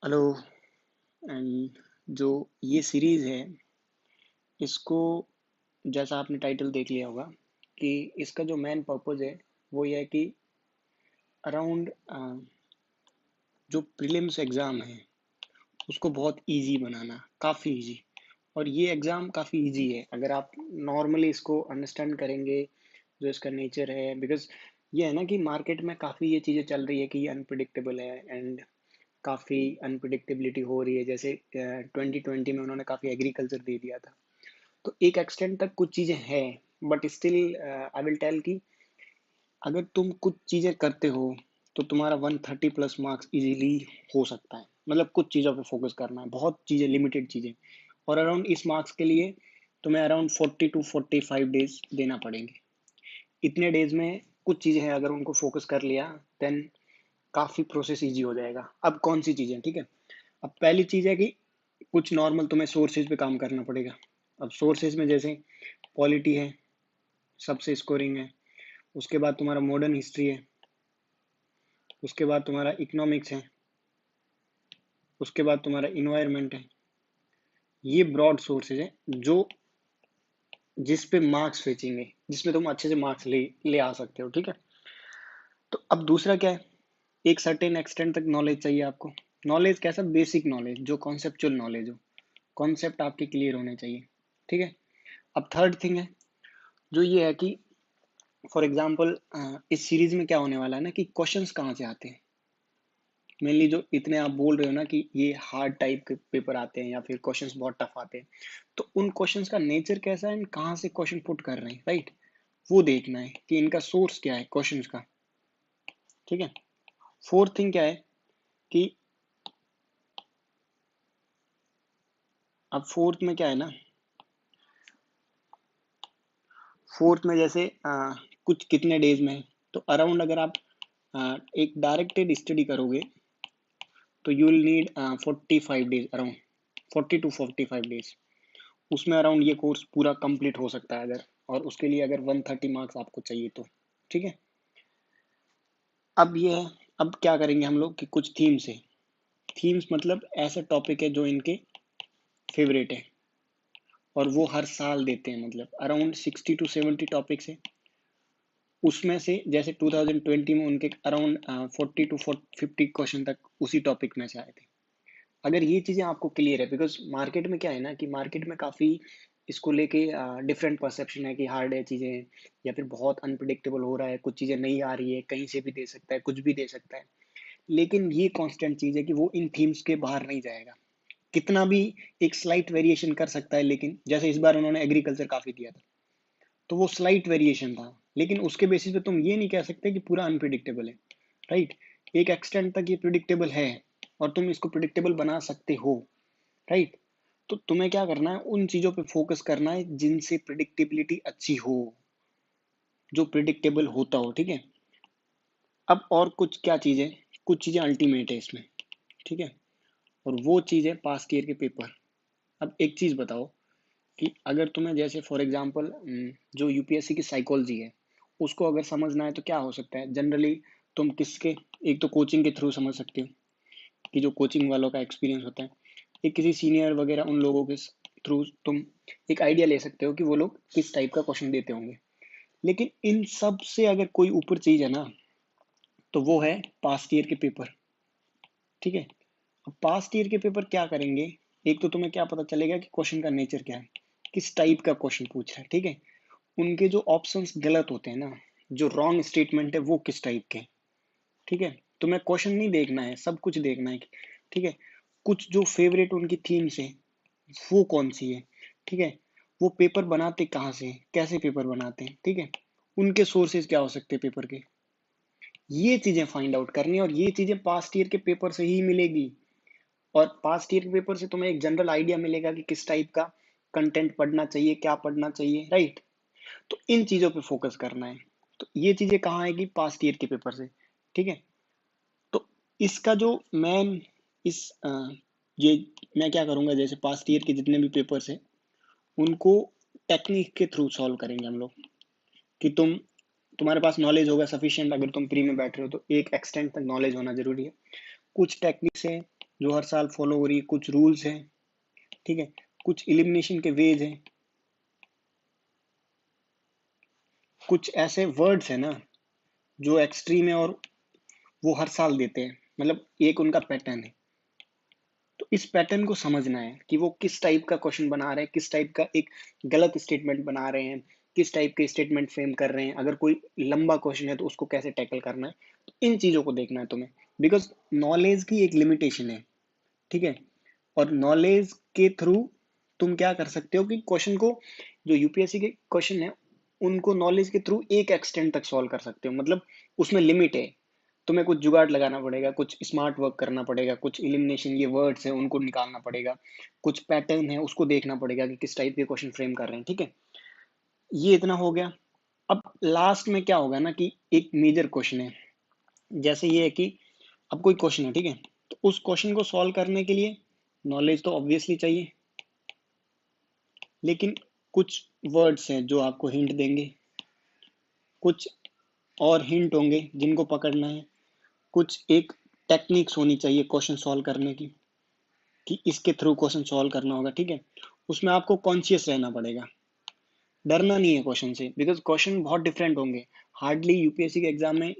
Hello. And जो ये series है, इसको जैसा आपने टाइटल देख लिया होगा कि इसका जो मेन पर्पस है वो ये है कि अराउंड जो प्रीलिम्स एग्ज़ाम है उसको बहुत इजी बनाना, काफ़ी इजी। और ये एग्ज़ाम काफ़ी इजी है अगर आप नॉर्मली इसको अंडरस्टैंड करेंगे, जो इसका नेचर है। बिकॉज ये है ना कि मार्केट में काफ़ी ये चीज़ें चल रही है कि ये अनप्रिडिक्टेबल है एंड काफ़ी अनप्रिडिक्टेबिलिटी हो रही है। जैसे 2020 में उन्होंने काफ़ी एग्रीकल्चर दे दिया था, तो एक एक्सटेंट तक कुछ चीज़ें हैं। But still I will tell कि अगर तुम कुछ चीज़ें करते हो तो तुम्हारा 130 प्लस मार्क्स इजीली हो सकता है। मतलब कुछ चीज़ों पे फोकस करना है, बहुत चीज़ें, लिमिटेड चीज़ें। और अराउंड इस मार्क्स के लिए तुम्हें अराउंड 40 to 45 डेज देना पड़ेंगे। इतने डेज में कुछ चीज़ें हैं, अगर उनको फोकस कर लिया देन काफ़ी प्रोसेस इजी हो जाएगा। अब कौन सी चीज़ें, ठीक है। अब पहली चीज़ है कि कुछ नॉर्मल तुम्हें सोर्सेज पे काम करना पड़ेगा। अब सोर्सेज में जैसे पॉलिटी है, सबसे स्कोरिंग है। उसके बाद तुम्हारा मॉडर्न हिस्ट्री है। उसके बाद तुम्हारा इकोनॉमिक्स है। उसके बाद तुम्हारा इन्वायरमेंट है। ये ब्रॉड सोर्सेज है जो जिस पे मार्क्स फेंचेंगे, जिसमें तुम अच्छे से मार्क्स ले आ सकते हो, ठीक है। तो अब दूसरा क्या है, एक सर्टेन एक्सटेंट तक नॉलेज चाहिए आपको। नॉलेज कैसा, बेसिक नॉलेज, जो कॉन्सेप्चुअल नॉलेज हो, कॉन्सेप्ट आपके क्लियर होने चाहिए, ठीक है। अब थर्ड थिंग है जो ये है कि फॉर एग्जाम्पल इस सीरीज में क्या होने वाला है ना कि क्वेश्चंस कहाँ से आते हैं। मेनली जो इतने आप बोल रहे हो ना कि ये हार्ड टाइप के पेपर आते हैं या फिर क्वेश्चंस बहुत टफ आते हैं, तो उन क्वेश्चंस का नेचर कैसा है, कहाँ से क्वेश्चन पुट कर रहे हैं, राइट। वो देखना है कि इनका सोर्स क्या है क्वेश्चंस का, ठीक है। फोर्थ थिंग क्या है कि अब फोर्थ में क्या है ना, फोर्थ में जैसे कुछ कितने डेज में है, तो अराउंड अगर आप एक डायरेक्टेड स्टडी करोगे तो you will need 45 days, around 40 to 45 days. उसमें अराउंड ये कोर्स पूरा कंप्लीट हो सकता है अगर, और उसके लिए अगर 130 मार्क्स आपको चाहिए तो, ठीक है। अब ये है, अब क्या करेंगे हम लोग कि कुछ थीम्स है। थीम्स मतलब ऐसा टॉपिक है जो इनके फेवरेट है और वो हर साल देते हैं। मतलब अराउंड 60 to 70 टॉपिक्स है। उसमें से जैसे 2020 में उनके अराउंड 40 to 50 क्वेश्चन तक उसी टॉपिक में से आए थे। अगर ये चीज़ें आपको क्लियर है, बिकॉज मार्केट में क्या है ना कि मार्केट में काफ़ी इसको लेके डिफरेंट परसेप्शन है कि हार्ड है चीज़ें या फिर बहुत अनप्रिडिक्टेबल हो रहा है, कुछ चीज़ें नहीं आ रही है, कहीं से भी दे सकता है, कुछ भी दे सकता है। लेकिन ये कांस्टेंट चीज़ है कि वो इन थीम्स के बाहर नहीं जाएगा। कितना भी एक स्लाइट वेरिएशन कर सकता है, लेकिन जैसे इस बार उन्होंने एग्रीकल्चर काफ़ी दिया था, तो वो स्लाइट वेरिएशन था, लेकिन उसके बेसिस पे तुम ये नहीं कह सकते कि पूरा अनप्रिडिक्टेबल है, राइट। एक एक्सटेंट तक ये प्रिडिक्टेबल है और तुम इसको प्रिडिक्टेबल बना सकते हो, राइट। तो तुम्हें क्या करना है, उन चीजों पे फोकस करना है जिनसे प्रिडिक्टेबिलिटी अच्छी हो, जो प्रिडिक्टेबल होता हो, ठीक है। अब और कुछ क्या चीज है, कुछ चीजें अल्टीमेट है इसमें, ठीक है। और वो चीज है पास्ट ईयर के पेपर। अब एक चीज बताओ कि अगर तुम्हें जैसे फॉर एग्जांपल जो यूपीएससी की साइकोलॉजी है उसको अगर समझना है तो क्या हो सकता है जनरली, तुम किसके, एक तो कोचिंग के थ्रू समझ सकते हो कि जो कोचिंग वालों का एक्सपीरियंस होता है, एक किसी सीनियर वगैरह उन लोगों के थ्रू तुम एक आइडिया ले सकते हो कि वो लोग किस टाइप का क्वेश्चन देते होंगे। लेकिन इन सब से अगर कोई ऊपर चीज है ना, तो वो है पास्ट ईयर के पेपर, ठीक है। अब पास्ट ईयर के पेपर क्या करेंगे, एक तो तुम्हें क्या पता चलेगा कि क्वेश्चन का नेचर क्या है, किस टाइप का क्वेश्चन पूछ रहा है, ठीक है। उनके जो ऑप्शंस गलत होते हैं ना, जो रॉन्ग स्टेटमेंट है वो किस टाइप के, ठीक है। तुम्हें क्वेश्चन नहीं देखना है, सब कुछ देखना है, ठीक है। कुछ जो फेवरेट उनकी थीम्स है वो कौन सी है, ठीक है। वो पेपर बनाते कहाँ से, कैसे पेपर बनाते हैं, ठीक है। उनके सोर्सेज क्या हो सकते हैं पेपर के, ये चीजें फाइंड आउट करनी है। और ये चीजें पास्ट ईयर के पेपर से ही मिलेगी। और पास्ट ईयर के पेपर से तुम्हें एक जनरल आइडिया मिलेगा कि किस टाइप का कंटेंट पढ़ना चाहिए, क्या पढ़ना चाहिए, राइट। तो इन चीजों पे फोकस करना है। तो ये चीजें कहाँ आएगी, पास्ट ईयर के पेपर से, ठीक है। तो इसका जो मैन इस ये मैं क्या करूंगा, जैसे पास्ट ईयर के जितने भी पेपर्स हैं उनको टेक्निक के थ्रू सॉल्व करेंगे हम लोग। कि तुम्हारे पास नॉलेज होगा सफिशिएंट, अगर तुम प्री में बैठ रहे हो तो एक एक्सटेंट तक नॉलेज होना जरूरी है। कुछ टेक्निक्स है जो हर साल फॉलो हो रही है, कुछ रूल्स हैं, ठीक है, कुछ एलिमिनेशन के वेज हैं, कुछ ऐसे वर्ड्स हैं ना जो एक्सट्रीम है और वो हर साल देते हैं, मतलब एक उनका पैटर्न है। तो इस पैटर्न को समझना है कि वो किस टाइप का क्वेश्चन बना रहे हैं, किस टाइप का एक गलत स्टेटमेंट बना रहे हैं, किस टाइप के स्टेटमेंट फ्रेम कर रहे हैं, अगर कोई लंबा क्वेश्चन है तो उसको कैसे टैकल करना है। तो इन चीज़ों को देखना है तुम्हें, बिकॉज नॉलेज की एक लिमिटेशन है, ठीक है। और नॉलेज के थ्रू तुम क्या कर सकते हो कि क्वेश्चन को, जो यूपीएससी के क्वेश्चन है उनको नॉलेज के थ्रू एक एक्सटेंट तक सॉल्व कर सकते हो, मतलब उसमें लिमिट है। तुम्हें कुछ जुगाड़ लगाना पड़ेगा, कुछ स्मार्ट वर्क करना पड़ेगा, कुछ इलिमिनेशन ये वर्ड्स हैं उनको निकालना पड़ेगा, कुछ पैटर्न है उसको देखना पड़ेगा कि किस टाइप के क्वेश्चन फ्रेम कर रहे हैं, ठीक है। ये इतना हो गया। अब लास्ट में क्या होगा ना कि एक मेजर क्वेश्चन है, जैसे ये है कि अब कोई क्वेश्चन है, ठीक है, तो उस क्वेश्चन को सॉल्व करने के लिए नॉलेज तो ऑब्वियसली चाहिए, लेकिन कुछ वर्ड्स हैं जो आपको हिंट देंगे, कुछ और हिंट होंगे जिनको पकड़ना है, कुछ एक टेक्निक्स होनी चाहिए क्वेश्चन सॉल्व करने की, कि इसके थ्रू क्वेश्चन सॉल्व करना होगा, ठीक है। उसमें आपको कॉन्शियस रहना पड़ेगा, डरना नहीं है क्वेश्चन से, बिकॉज क्वेश्चन बहुत डिफरेंट होंगे। हार्डली यूपीएससी के एग्जाम में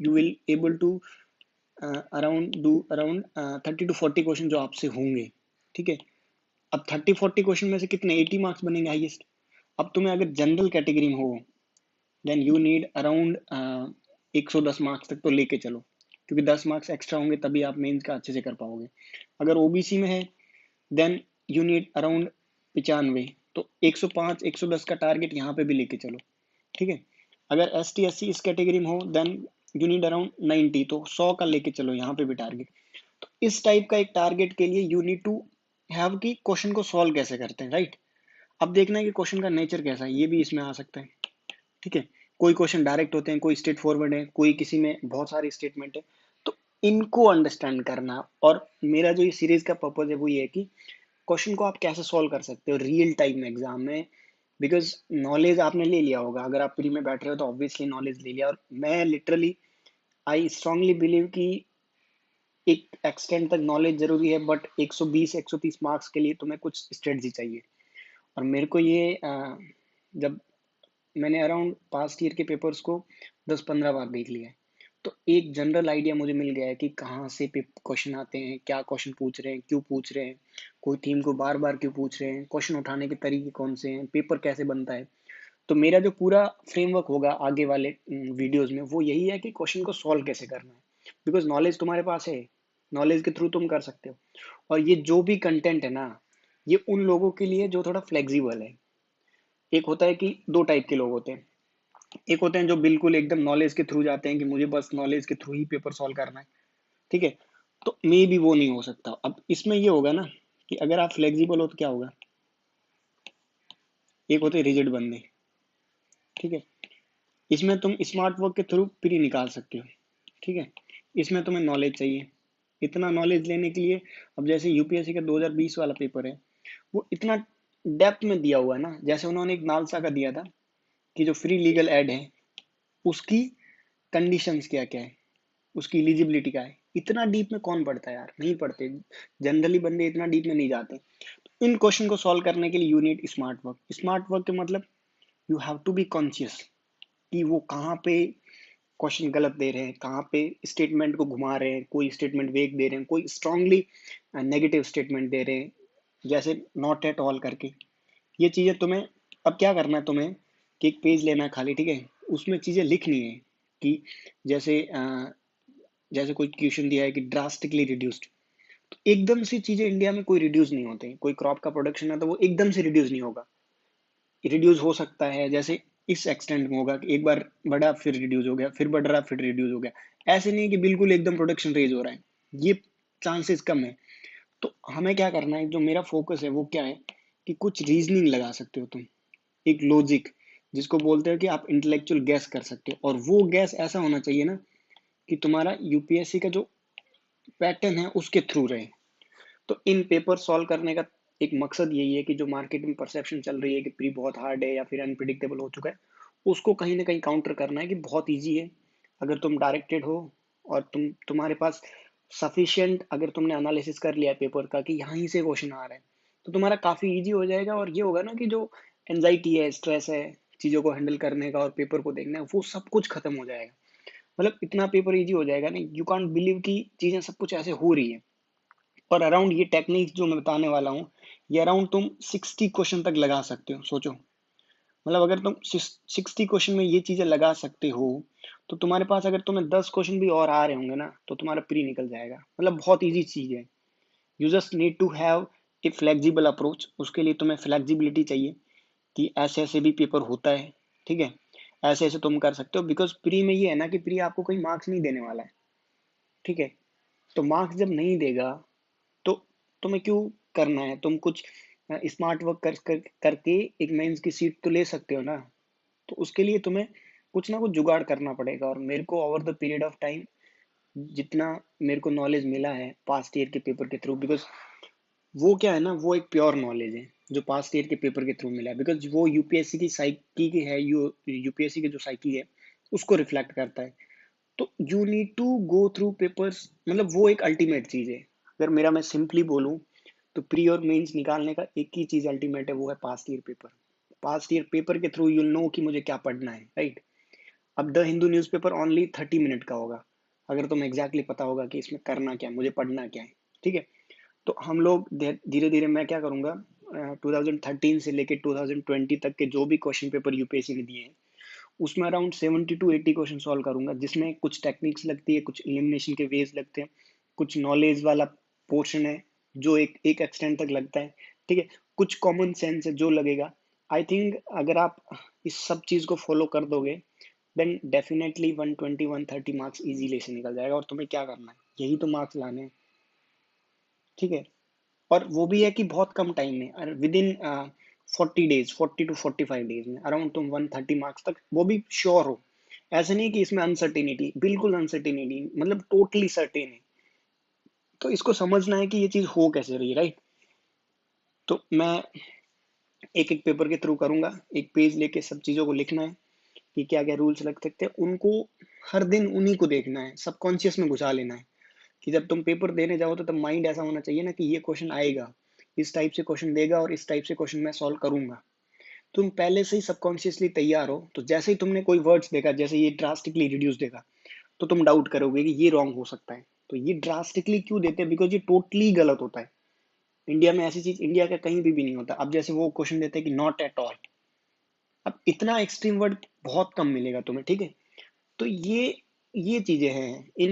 you will able to around 30 to 40 question जो आपसे होंगे, ठीक है। अब 30-40 क्वेश्चन में से कितने 80 मार्क्स बनेंगे हाईएस्ट। अब तुम्हें अगर जनरल कैटेगरी में हो then you need around 110 marks तक तो लेके चलो, क्योंकि 10 मार्क्स एक्स्ट्रा होंगे तभी आप मेंस का अच्छे से कर पाओगे। अगर ओबीसी में है देन यू नीड अराउंड 95, तो 105 110 का टारगेट यहाँ पे भी लेके चलो, ठीक है। अगर एस टी एस सी इस कैटेगरी में हो देन यू नीड अराउंड 90, तो 100 का लेके चलो यहाँ पे भी टारगेट। तो इस टाइप का एक टारगेट के लिए यू नीड टू हैव कि क्वेश्चन को सॉल्व कैसे करते हैं, राइट। अब देखना है कि क्वेश्चन का नेचर कैसा है, ये भी इसमें आ सकता है, ठीक है। कोई क्वेश्चन डायरेक्ट होते हैं, कोई स्ट्रेट फॉरवर्ड है, कोई किसी में बहुत सारी स्टेटमेंट है। तो इनको अंडरस्टैंड करना, और मेरा जो ये सीरीज का पर्पज है वो ये है कि क्वेश्चन को आप कैसे सॉल्व कर सकते हो रियल टाइम में एग्जाम में। बिकॉज नॉलेज आपने ले लिया होगा, अगर आप प्री में बैठ रहे हो तो ऑब्वियसली नॉलेज ले लिया, और मैं लिटरली आई स्ट्रांगली बिलीव कि एक एक्सटेंट तक नॉलेज जरूरी है, बट 120 130 मार्क्स के लिए तुम्हें कुछ स्ट्रेटजी चाहिए। और मेरे को ये जब मैंने अराउंड पास्ट ईयर के पेपर्स को 10-15 बार देख लिया है, तो एक जनरल आइडिया मुझे मिल गया है कि कहाँ से क्वेश्चन आते हैं, क्या क्वेश्चन पूछ रहे हैं, क्यों पूछ रहे हैं, कोई थीम को बार बार क्यों पूछ रहे हैं, क्वेश्चन उठाने के तरीके कौन से हैं, पेपर कैसे बनता है। तो मेरा जो पूरा फ्रेमवर्क होगा आगे वाले वीडियोस में वो यही है कि क्वेश्चन को सॉल्व कैसे करना है, बिकॉज नॉलेज तुम्हारे पास है, नॉलेज के थ्रू तुम कर सकते हो। और ये जो भी कंटेंट है ना, ये उन लोगों के लिए जो थोड़ा फ्लेक्सिबल है। एक होता है कि दो टाइप के लोग होते हैं, एक होते हैं जो बिल्कुल एकदम नॉलेज के थ्रू जाते हैं कि मुझे बस नॉलेज के थ्रू ही पेपर सॉल्व करना है, ठीक है। तो मे भी वो नहीं हो सकता। अब इसमें ये होगा ना कि अगर आप फ्लेक्सिबल हो तो क्या होगा, एक होते हैं रिजिड बंदे, ठीक है। इसमें तुम स्मार्ट वर्क के थ्रू प्री निकाल सकते हो, ठीक है। इसमें तुम्हें नॉलेज चाहिए, इतना नॉलेज लेने के लिए। अब जैसे यूपीएससी का 2020 वाला पेपर है, वो इतना डेप्थ में दिया हुआ है ना, जैसे उन्होंने एक नालसा का दिया था कि जो फ्री लीगल एड है उसकी कंडीशंस क्या क्या है, उसकी एलिजिबिलिटी क्या है। इतना डीप में कौन पढ़ता है यार, नहीं पढ़ते, जनरली बंदे इतना डीप में नहीं जाते। इन क्वेश्चन को सॉल्व करने के लिए you need smart work. Smart work के मतलब you have to be conscious कि वो कहाँ पे क्वेश्चन गलत दे रहे हैं, कहाँ पे स्टेटमेंट को घुमा रहे हैं, कोई स्टेटमेंट वेग दे रहे हैं, कोई स्ट्रांगली नेगेटिव स्टेटमेंट दे रहे हैं, जैसे नॉट एट ऑल करके। ये चीज़ें तुम्हें, अब क्या करना है तुम्हें कि एक पेज लेना है खाली, ठीक है, उसमें चीज़ें लिखनी है कि जैसे जैसे कोई क्वेश्चन दिया है कि ड्रास्टिकली रिड्यूस्ड, तो एकदम से चीज़ें इंडिया में कोई रिड्यूस नहीं होते। कोई क्रॉप का प्रोडक्शन है तो वो एकदम से रिड्यूस नहीं होगा, रिड्यूस हो सकता है जैसे इस एक्सटेंट में होगा कि एक बार बढ़ा फिर रिड्यूस हो गया, फिर बढ़ रहा फिर रिड्यूस हो गया। ऐसे नहीं कि बिल्कुल एकदम प्रोडक्शन रेज हो रहा है, ये चांसेस कम है। तो हमें क्या करना है, जो मेरा फोकस है वो क्या है कि कुछ रीजनिंग लगा सकते हो तुम, एक लॉजिक जिसको बोलते हो कि आप इंटेलेक्चुअल गैस कर सकते हो, और वो गैस ऐसा होना चाहिए ना कि तुम्हारा यूपीएससी का जो पैटर्न है उसके थ्रू रहे। तो इन पेपर सॉल्व करने का एक मकसद यही है कि जो मार्केट में परसेप्शन चल रही है कि प्री बहुत हार्ड है या फिर अनप्रिडिक्टेबल हो चुका है, उसको कहीं ना कहीं काउंटर करना है कि बहुत ईजी है। अगर तुम डायरेक्टेड हो और तुम्हारे पास सफिशिएंट अगर तुमने एनालिसिस कर लिया पेपर का कि यहीं से क्वेश्चन आ रहा है, तो तुम्हारा काफ़ी इजी हो जाएगा। और ये होगा ना कि जो एनजाइटी है, स्ट्रेस है चीज़ों को हैंडल करने का और पेपर को देखना है, वो सब कुछ खत्म हो जाएगा। मतलब इतना पेपर इजी हो जाएगा ना, यू कांट बिलीव कि चीज़ें सब कुछ ऐसे हो रही है। और अराउंड ये टेक्निक्स जो मैं बताने वाला हूँ, ये अराउंड तुम 60 क्वेश्चन तक लगा सकते हो। सोचो, मतलब अगर तुम 60 क्वेश्चन में ये चीजें लगा सकते हो, तो तुम्हारे पास अगर तुम्हें 10 क्वेश्चन भी और आ रहे होंगे ना, तो तुम्हारा प्री निकल जाएगा। मतलब बहुत इजी चीज है। You just need to have a flexible approach. उसके लिए तुम्हें फ्लेक्सिबिलिटी चाहिए कि ऐसे ऐसे भी पेपर होता है, ठीक है, ऐसे ऐसे तुम कर सकते हो। बिकॉज प्री में ये है ना कि प्री आपको कोई मार्क्स नहीं देने वाला है, ठीक है। तो मार्क्स जब नहीं देगा, तो तुम्हें क्यों करना है? तुम कुछ स्मार्ट वर्क करके एक मेंस की सीट तो ले सकते हो ना। तो उसके लिए तुम्हें कुछ ना कुछ जुगाड़ करना पड़ेगा। और मेरे को over the period of time जितना मेरे को नॉलेज मिला है पास्ट ईयर के पेपर के थ्रू, बिकॉज वो क्या है ना, वो एक प्योर नॉलेज है जो पास्ट ईयर के पेपर के थ्रू मिला है। बिकॉज वो यूपीएससी की साइकी की है, यूपीएससी की जो साइकी है उसको रिफ्लेक्ट करता है। तो you need to go through papers, मतलब वो एक अल्टीमेट चीज है। अगर मेरा मैं सिंपली बोलूं, तो प्री और मेंस निकालने का एक ही चीज अल्टीमेट है, वो है past year paper. Past year paper के थ्रू यूल नो कि मुझे क्या पढ़ना है, राइट। अब the Hindu newspaper only 30 minute का होगा, अगर तुम्हें एग्जैक्टली पता होगा कि इसमें करना क्या है, मुझे पढ़ना क्या है, ठीक है। तो हम लोग धीरे धीरे मैं क्या करूंगा, 2013 से लेके 2020 तक के जो भी क्वेश्चन पेपर यूपीएससी ने दिए हैं, उसमें अराउंड 70 to 80 क्वेश्चन सॉल्व करूंगा, जिसमें कुछ टेक्निक्स लगती है, कुछ एलिमिनेशन के वेज लगते हैं, कुछ नॉलेज वाला पोर्शन है जो एक एक एक्सटेंड तक लगता है, ठीक है, कुछ कॉमन सेंस है जो लगेगा। आई थिंक अगर आप इस सब चीज को फॉलो कर दोगे, देन डेफिनेटली 120 130 मार्क्स इजीली से निकल जाएगा। और तुम्हें क्या करना है, यही तो मार्क्स लाने हैं, ठीक है। और वो भी है कि बहुत कम टाइम में, और with in 40 days, 40 to 45 days में अराउंड तुम 130 मार्क्स तक, वो भी श्योर हो। ऐसे नहीं कि इसमें अनसर्टेनिटी, बिल्कुल अनसर्टेनिटी, मतलब टोटली सर्टेन है। तो इसको समझना है कि ये चीज हो कैसे रही है, राइट। तो मैं एक एक पेपर के थ्रू करूंगा, एक पेज लेके सब चीजों को लिखना है कि क्या क्या रूल्स लग सकते हैं, उनको हर दिन उन्हीं को देखना है, सबकॉन्शियस में घुसा लेना है कि जब तुम पेपर देने जाओ तो तब माइंड ऐसा होना चाहिए ना कि ये क्वेश्चन आएगा, इस टाइप से क्वेश्चन देगा और इस टाइप से क्वेश्चन मैं सॉल्व करूंगा। तुम पहले से ही सबकॉन्शियसली तैयार हो, तो जैसे ही तुमने कोई वर्ड्स देखा, जैसे ये ड्रास्टिकली रिड्यूस देखा, तो तुम डाउट करोगे कि ये रॉन्ग हो सकता है। तो ये ड्रास्टिकली क्यों देते हैं? बिकॉज ये टोटली गलत होता है। इंडिया में ऐसी चीज इंडिया का कहीं भी नहीं होता। अब जैसे वो क्वेश्चन देते हैं कि नॉट एट ऑल, अब इतना एक्सट्रीम वर्ड बहुत कम मिलेगा तुम्हें, ठीक है। तो ये चीजें हैं इन